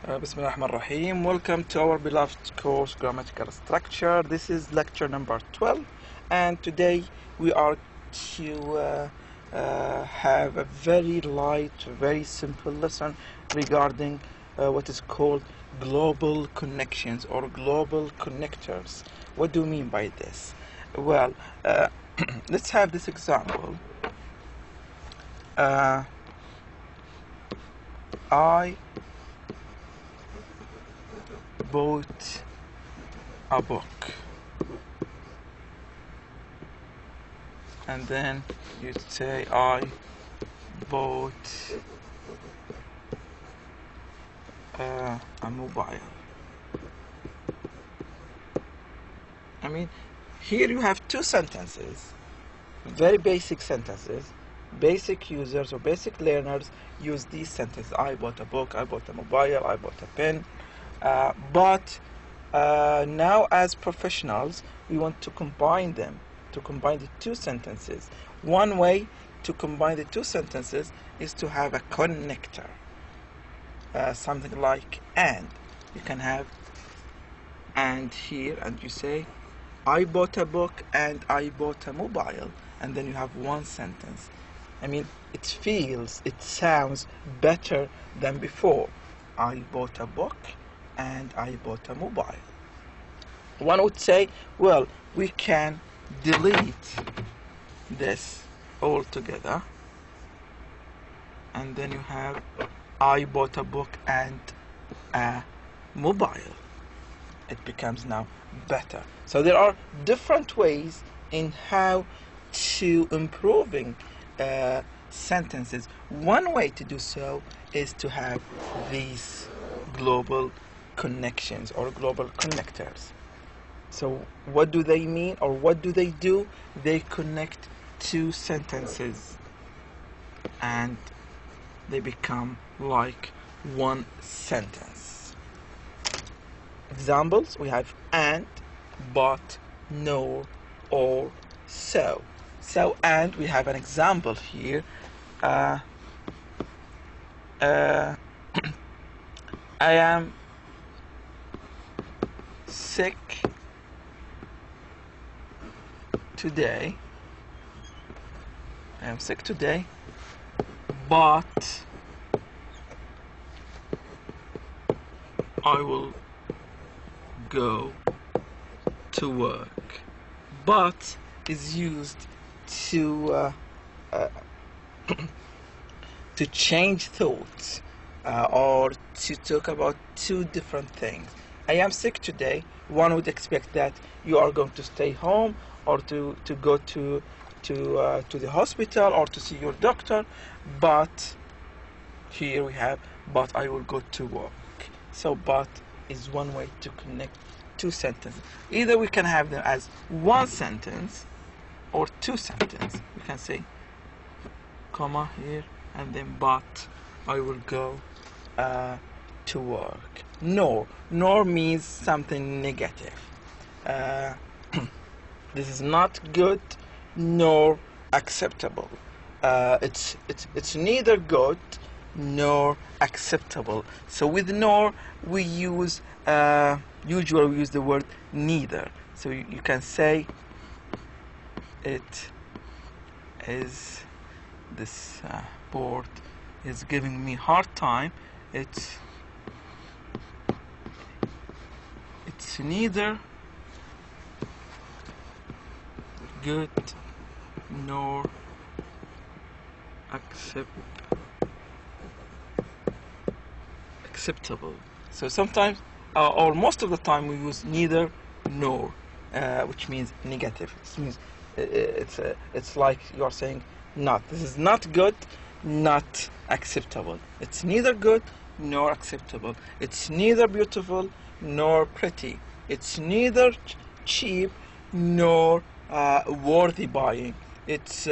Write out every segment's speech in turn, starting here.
Bismillahirrahmanirrahim. Welcome to our beloved course Grammatical Structure. This is lecture number 12, and today we are to have a very light, very simple lesson regarding what is called global connections or global connectors. What do you mean by this? Well, let's have this example. I bought a book, and then you'd say I bought a mobile. I mean, here you have two sentences, very basic sentences. Basic users or basic learners use these sentences. I bought a book, I bought a mobile, I bought a pen. But now as professionals, we want to combine them, to combine the two sentences. One way to combine the two sentences is to have a connector. Something like and. You can have and here, and you say I bought a book and I bought a mobile, and then you have one sentence. I mean, it sounds better than before. I bought a book and I bought a mobile. One would say, well, we can delete this altogether, and then you have I bought a book and a mobile. It becomes now better. So there are different ways in how to improving sentences. One way to do so is to have these global connections or global connectors. So what do they mean, or what do they do? They connect two sentences and they become like one sentence. Examples, we have and, but, nor, or, so. So, and we have an example here. I am sick today. I am sick today, but I will go to work. But is used to change thoughts or to talk about two different things. I am sick today. One would expect that you are going to stay home or to go to the hospital or to see your doctor, but here we have but I will go to work. So but is one way to connect two sentences. Either we can have them as one sentence or two sentences. We can say comma here and then but I will go to work. Nor means something negative. This is not good nor acceptable. It's neither good nor acceptable. So with nor we use usually we use the word neither. So you can say it is this board is giving me hard time. It's neither good nor acceptable. So sometimes or most of the time we use neither nor, which means negative. It means it's like you are saying not. This is not good, not acceptable. It's neither good nor acceptable. It's neither beautiful nor pretty. It's neither cheap nor worthy buying. It's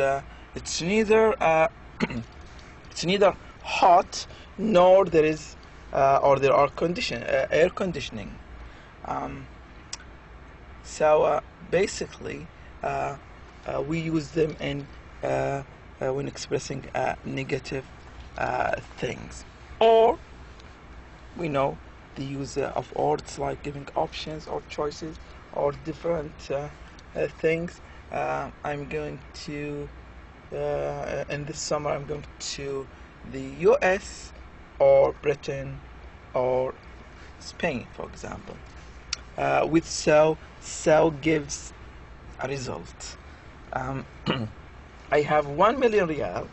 neither it's neither hot nor there is or there are air conditioning. So basically we use them in when expressing negative things. Or we know the use of words like giving options or choices or different things. I'm going to in this summer I'm going to the US or Britain or Spain, for example. With so gives a result. I have 1 million riyal,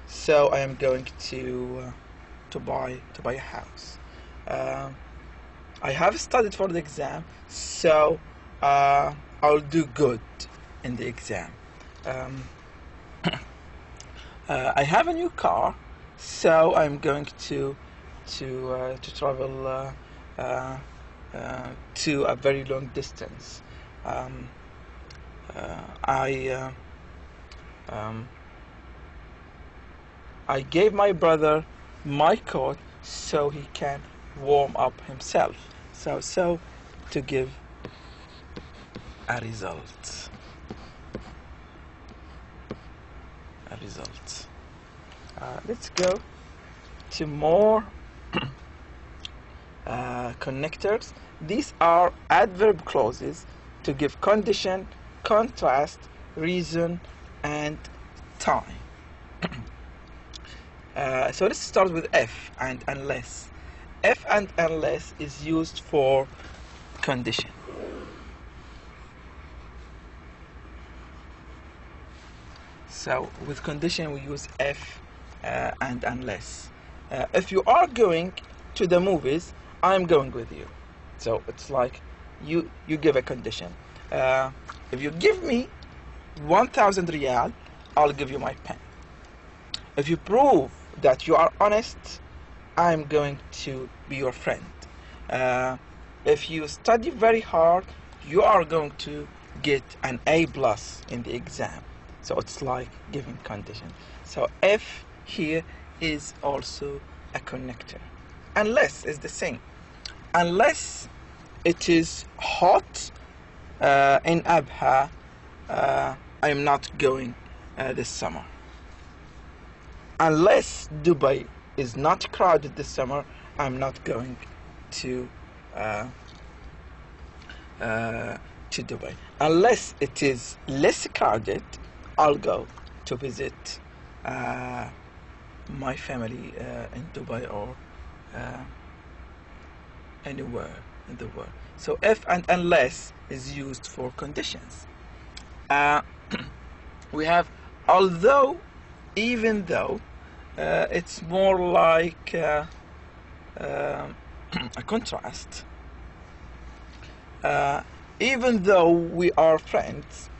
so I am going to buy a house. I have studied for the exam, so I'll do good in the exam. I have a new car, so I'm going to travel to a very long distance. I gave my brother my coat so he can warm up himself. So to give a result. Let's go to more connectors. These are adverb clauses to give condition, contrast, reason, and time. So let's start with if and unless. If and unless is used for condition. So with condition we use if and unless. If you are going to the movies, I'm going with you. So it's like you give a condition. If you give me 1,000 riyal, I'll give you my pen. If you prove that you are honest, I'm going to be your friend. If you study very hard, you are going to get an A+ in the exam. So it's like giving condition. So if here is also a connector. Unless is the same. Unless it is hot in Abha, I'm not going this summer. Unless Dubai is not crowded this summer, I'm not going to Dubai. Unless it is less crowded, I'll go to visit my family in Dubai or anywhere in the world. So if and unless is used for conditions. We have although, even though. It's more like a contrast. Even though we are friends,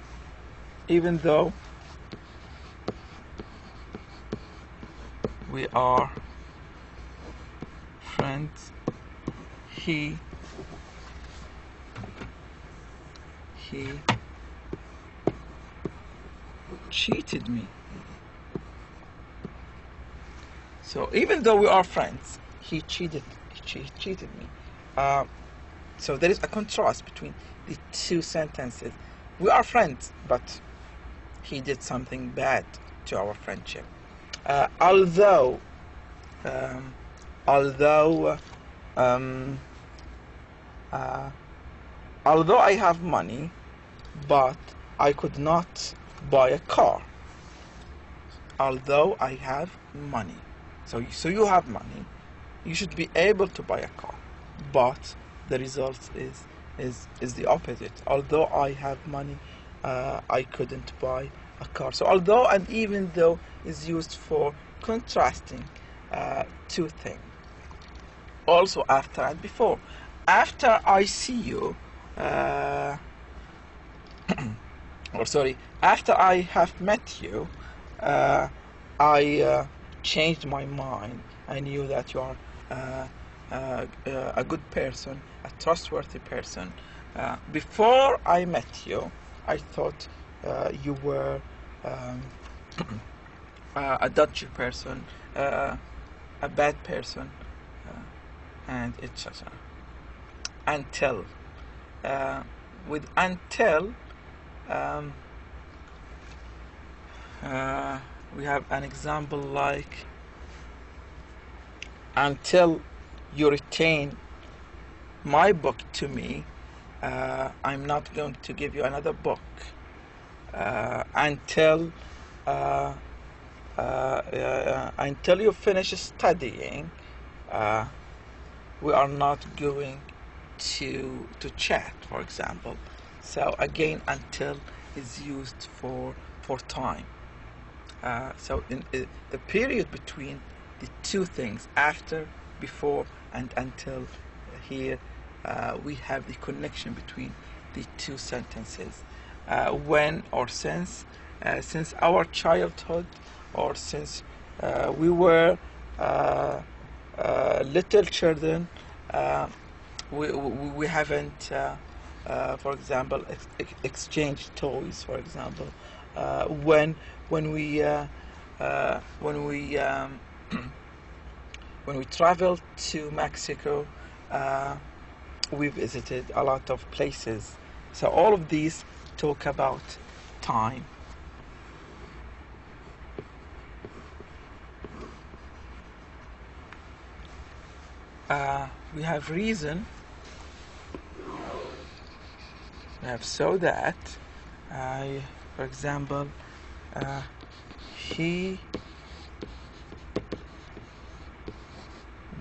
even though we are friends, he cheated me. So even though we are friends, he cheated me. So there is a contrast between the two sentences. We are friends, but he did something bad to our friendship. Although I have money, but I could not buy a car. Although I have money. So you have money, you should be able to buy a car, but the result is the opposite. Although I have money, I couldn't buy a car. So although and even though is used for contrasting two things. Also after and before. After I see you, after I have met you, I changed my mind. I knew that you are a good person, a trustworthy person. Before I met you, I thought you were a dodgy person, a bad person, and etc. Until with until we have an example like until you retain my book to me, I'm not going to give you another book. Until you finish studying, we are not going to chat, for example. So again, until is used for time. So in the period between the two things, after, before, and until, here we have the connection between the two sentences. When or since our childhood, or since we were little children, we haven't, for example, exchanged toys. For example, when we traveled to Mexico, we visited a lot of places. So all of these talk about time. We have reason. We have so that. For example, he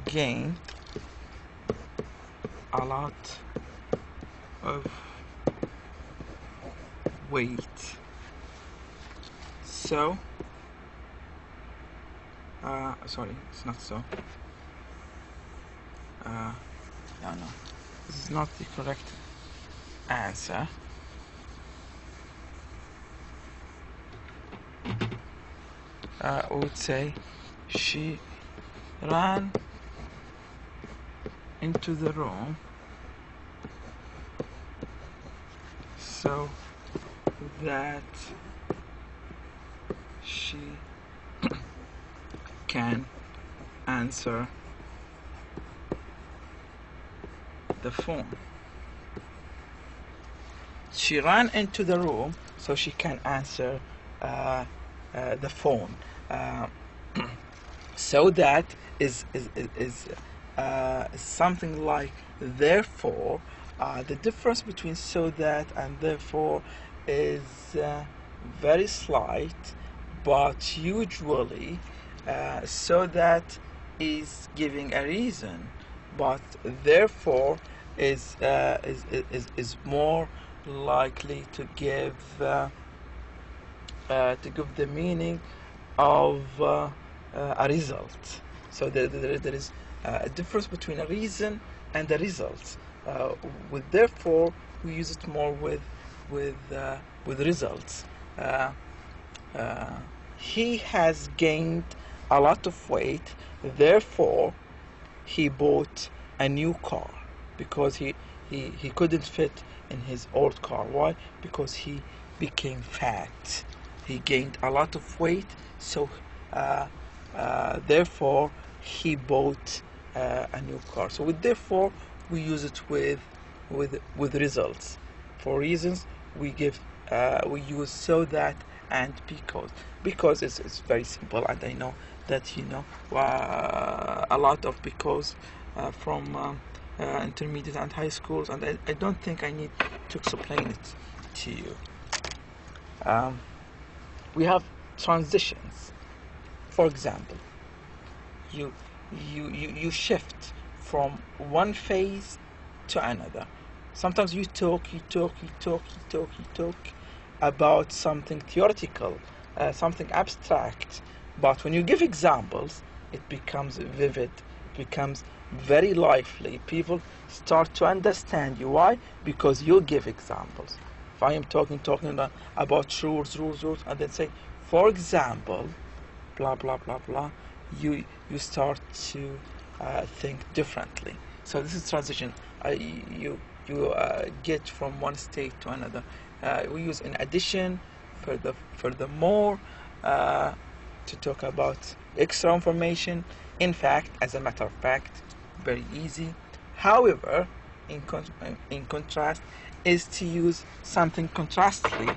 gained a lot of weight. So, sorry, it's not so. No, this is not the correct answer. I would say she ran into the room so that she can answer the phone. She ran into the room so she can answer the phone. So that is something like therefore. The difference between so that and therefore is very slight, but usually so that is giving a reason, but therefore is more likely to give the meaning of a result. So there is a difference between a reason and a result. With therefore, we use it more with results. He has gained a lot of weight, therefore he bought a new car, because he couldn't fit in his old car. Why? Because he became fat. He gained a lot of weight, so therefore he bought a new car. So with therefore, we use it with results. For reasons, we use so that and because it's very simple, and I know that you know a lot of because from intermediate and high schools, and I don't think I need to explain it to you. We have transitions. For example, you shift from one phase to another. Sometimes you talk about something theoretical, something abstract, but when you give examples, it becomes vivid, it becomes very lively. People start to understand you. Why? Because you give examples. If I am talking about rules, and then say, for example, blah blah blah blah, you start to think differently. So this is transition. You get from one state to another. We use in addition, furthermore, to talk about extra information. In fact, as a matter of fact, very easy. However, in contrast, is to use something contrastly.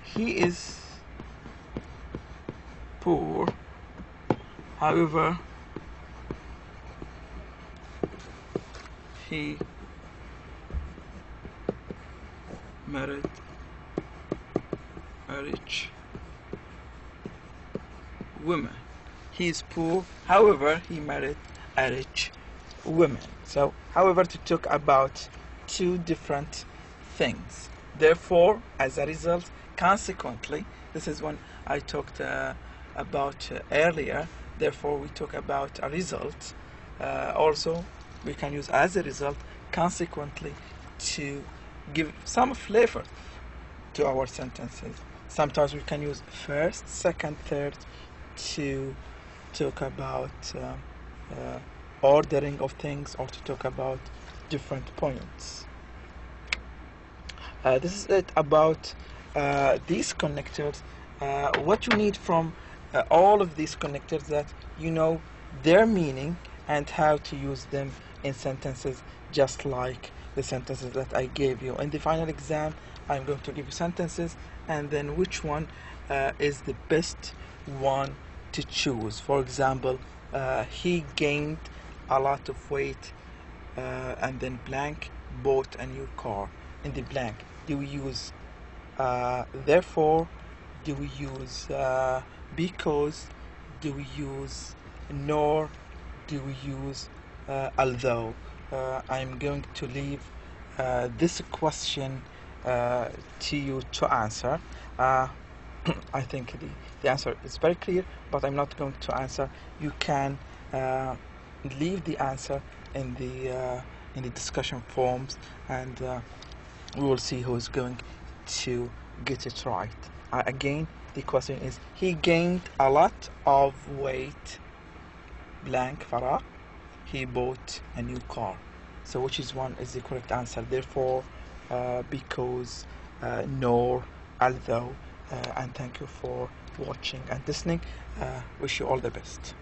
He is poor, however he married a rich woman. He is poor, however he married a rich woman. So however, to talk about two different things. Therefore, as a result, consequently, this is when I talked about earlier. Therefore, we talk about a result. Also, we can use as a result, consequently, to give some flavor to our sentences. Sometimes we can use first, second, third to talk about ordering of things, or to talk about different points. This is it about these connectors. What you need from all of these connectors, that you know their meaning and how to use them in sentences, just like the sentences that I gave you. In the final exam, I'm going to give you sentences, and then which one is the best one to choose. For example, he gained a lot of weight, and then blank, bought a new car. In the blank, do we use therefore? Do we use because? Do we use nor? Do we use although? I'm going to leave this question to you to answer. I think the answer is very clear, but I'm not going to answer. You can leave the answer in the discussion forums, and we will see who is going to get it right. Again, the question is, he gained a lot of weight, blank, farah. He bought a new car. So which is one is the correct answer? Therefore, because, nor, although. And thank you for watching and listening. Wish you all the best.